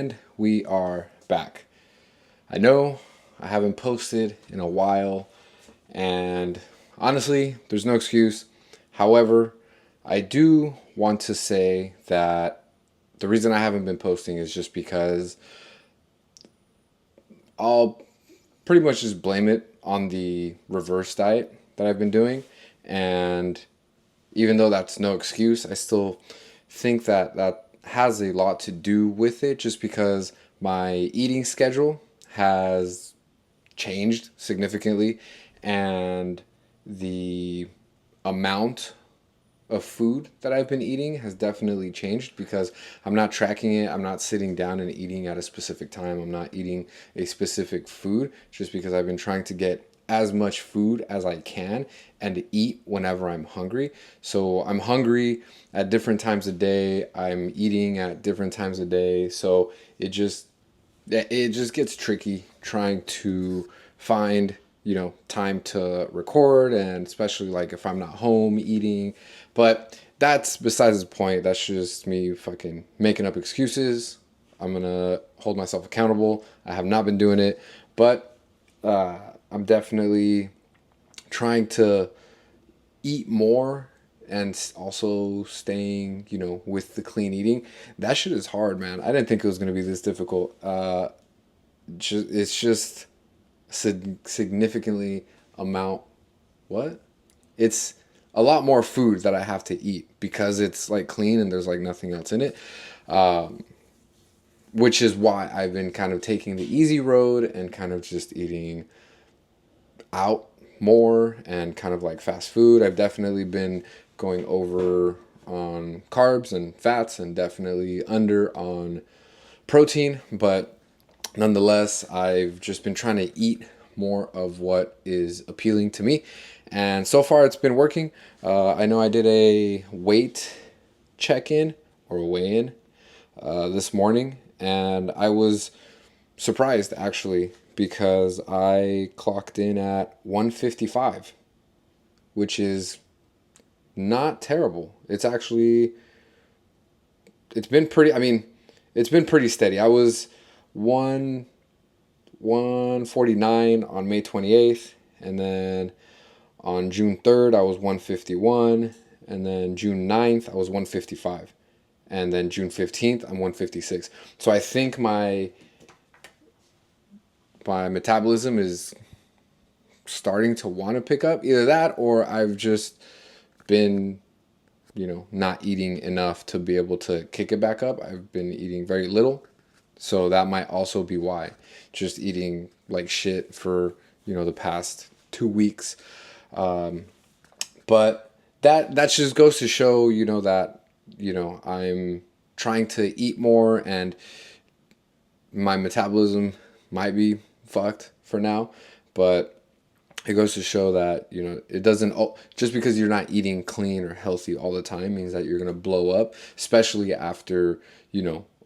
And we are back. I know I haven't posted in a while, and honestly, there's no excuse. However, I do want to say that the reason I haven't been posting is just because I'll pretty much just blame it on the reverse diet that I've been doing. And even though that's no excuse, I still think that that has a lot to do with it just because my eating schedule has changed significantly and the amount of food that I've been eating has definitely changed because I'm not tracking it. I'm not sitting down and eating at a specific time. I'm not eating a specific food just because I've been trying to get as much food as I can and to eat whenever I'm hungry. So I'm hungry at different times of day. I'm eating at different times of day. So it just gets tricky trying to find time to record, and especially like if I'm not home eating. But that's besides the point. That's just me fucking making up excuses. I'm gonna hold myself accountable. I have not been doing it, but I'm definitely trying to eat more and also staying, with the clean eating. That shit is hard, man. I didn't think it was gonna be this difficult. It's just significantly amount. What? It's a lot more food that I have to eat because it's like clean and there's like nothing else in it. Which is why I've been kind of taking the easy road and kind of just eating out more and kind of like fast food. I've definitely been going over on carbs and fats and definitely under on protein, but nonetheless, I've just been trying to eat more of what is appealing to me. And so far, it's been working. I know I did a weight check in or weigh in this morning, and I was surprised actually because I clocked in at 155, which is not terrible. It's been pretty, I mean, it's been pretty steady. I was one 149 on May 28th, and then on June 3rd I was 151, and then June 9th I was 155, and then June 15th I'm 156. So I think my metabolism is starting to want to pick up. Either that or I've just been not eating enough to be able to kick it back up. I've been eating very little. So that might also be why. Just eating like shit for, the past 2 weeks. But that just goes to show, that, I'm trying to eat more and my metabolism might be fucked for now. But it goes to show that, it doesn't, just because you're not eating clean or healthy all the time means that you're going to blow up, especially after,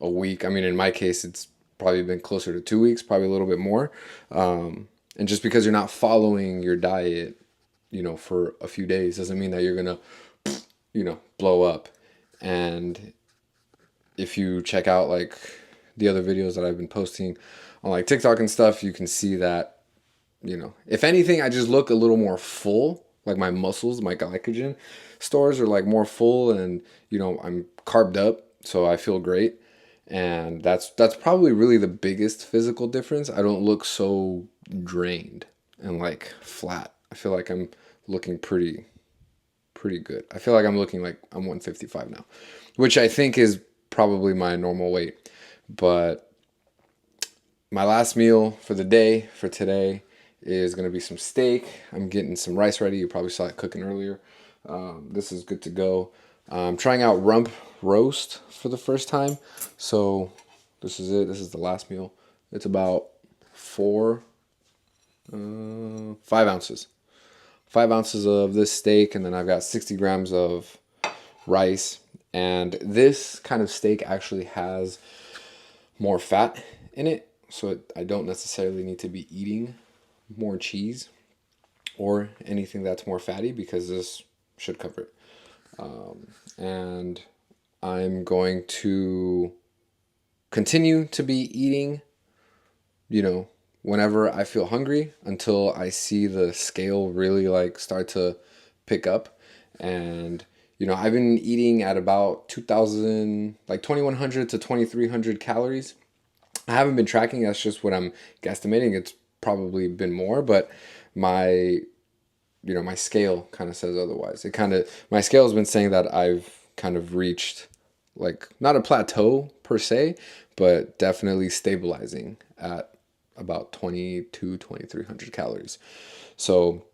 a week. I mean, in my case, it's probably been closer to 2 weeks, probably a little bit more. And just because you're not following your diet, for a few days doesn't mean that you're going to, blow up. And if you check out like the other videos that I've been posting on like TikTok and stuff, you can see that, if anything, I just look a little more full. Like my muscles, my glycogen stores are like more full, and I'm carved up, so I feel great. And that's probably really the biggest physical difference. I don't look so drained and like flat. I feel like I'm looking pretty good. I feel like I'm looking like I'm 155 now, which I think is probably my normal weight. But my last meal for the day, for today, is going to be some steak. I'm getting some rice ready. You probably saw it cooking earlier. This is good to go. I'm trying out rump roast for the first time. So this is it. This is the last meal. It's about 5 ounces. 5 ounces of this steak, and then I've got 60 grams of rice. And this kind of steak actually has more fat in it, so I don't necessarily need to be eating more cheese or anything that's more fatty because this should cover it. And I'm going to continue to be eating, you know, whenever I feel hungry until I see the scale really like start to pick up. And, you know, I've been eating at about 2,000, like 2,100 to 2,300 calories. I haven't been tracking. That's just what I'm guesstimating. It's probably been more, but my, my scale kind of says otherwise. My scale has been saying that I've kind of reached like not a plateau per se, but definitely stabilizing at about 2,300 calories. So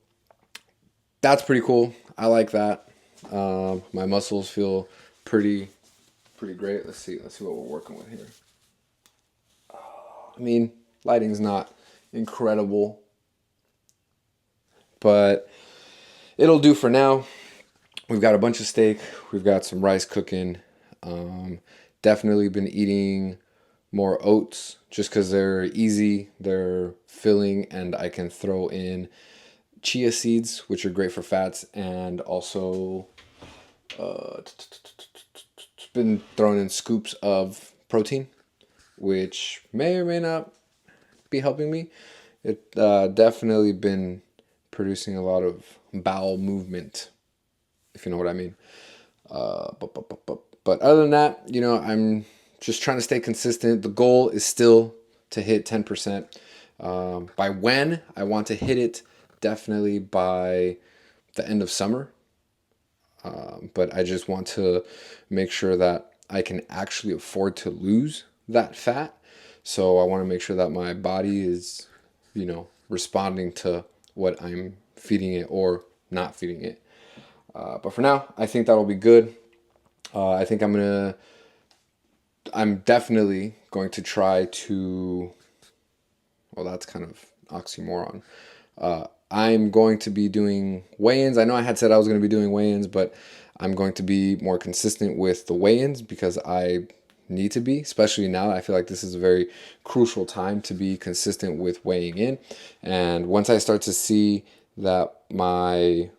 that's pretty cool. I like that. My muscles feel pretty great. Let's see what we're working with here. I mean, lighting's not incredible, but it'll do for now. We've got a bunch of steak. We've got some rice cooking. Definitely been eating more oats just because they're easy, they're filling, and I can throw in chia seeds, which are great for fats, and also been throwing in scoops of protein, which may or may not be helping me. It definitely been producing a lot of bowel movement, if you know what I mean. But other than that, I'm just trying to stay consistent. The goal is still to hit 10%. By when I want to hit it, definitely by the end of summer. But I just want to make sure that I can actually afford to lose that fat. So I want to make sure that my body is, responding to what I'm feeding it or not feeding it. But for now, I think that'll be good. I think I'm definitely going to try to, well, that's kind of oxymoron. I'm going to be doing weigh-ins. I know I had said I was going to be doing weigh-ins, but I'm going to be more consistent with the weigh-ins because I need to be, especially now. I feel like this is a very crucial time to be consistent with weighing in. And once I start to see that my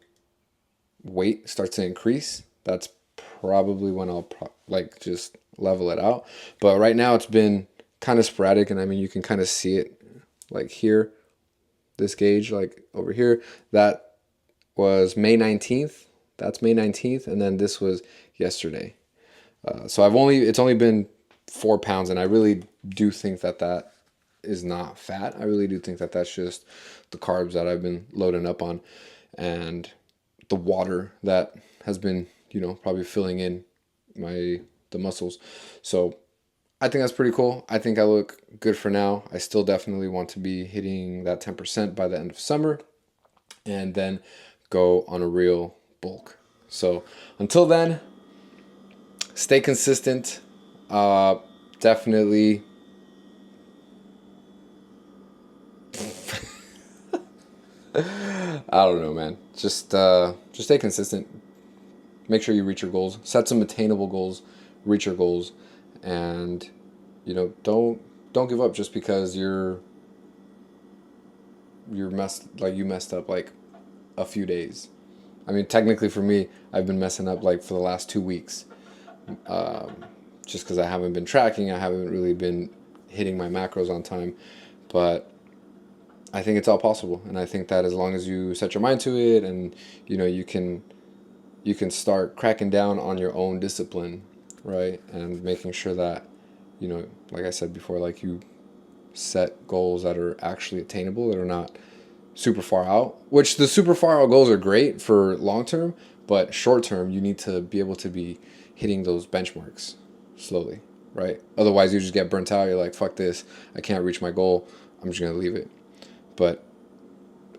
weight starts to increase, that's probably when I'll just level it out. But right now it's been kind of sporadic, and I mean you can kind of see it like here, this gauge like over here. That was May 19th. That's May 19th, and then this was yesterday. So it's only been 4 pounds, and I really do think that is not fat. I really do think that that's just the carbs that I've been loading up on, and the water that has been, probably filling in the muscles. So I think that's pretty cool. I think I look good for now. I still definitely want to be hitting that 10% by the end of summer and then go on a real bulk. So until then, stay consistent. Definitely. I don't know, man. Just stay consistent. Make sure you reach your goals. Set some attainable goals. Reach your goals, and don't give up just because you messed up like a few days. I mean, technically for me, I've been messing up like for the last 2 weeks. Just because I haven't been tracking, I haven't really been hitting my macros on time, but I think it's all possible, and I think that as long as you set your mind to it, and you can start cracking down on your own discipline, right, and making sure that like I said before, like you set goals that are actually attainable, that are not super far out. Which the super far out goals are great for long term, but short term you need to be able to be hitting those benchmarks slowly, right? Otherwise you just get burnt out. You're like, fuck this, I can't reach my goal, I'm just gonna leave it. But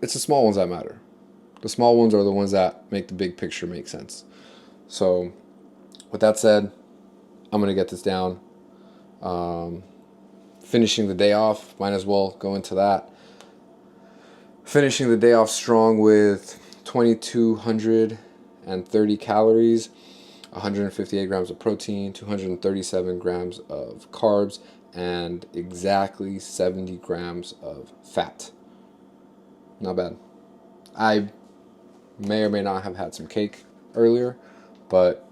it's the small ones that matter. The small ones are the ones that make the big picture make sense. So with that said, I'm gonna get this down. Finishing the day off, might as well go into that. Finishing the day off strong with 2,230 calories, 158 grams of protein, 237 grams of carbs, and exactly 70 grams of fat. Not bad. I may or may not have had some cake earlier, but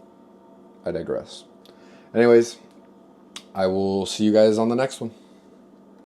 I digress. Anyways, I will see you guys on the next one.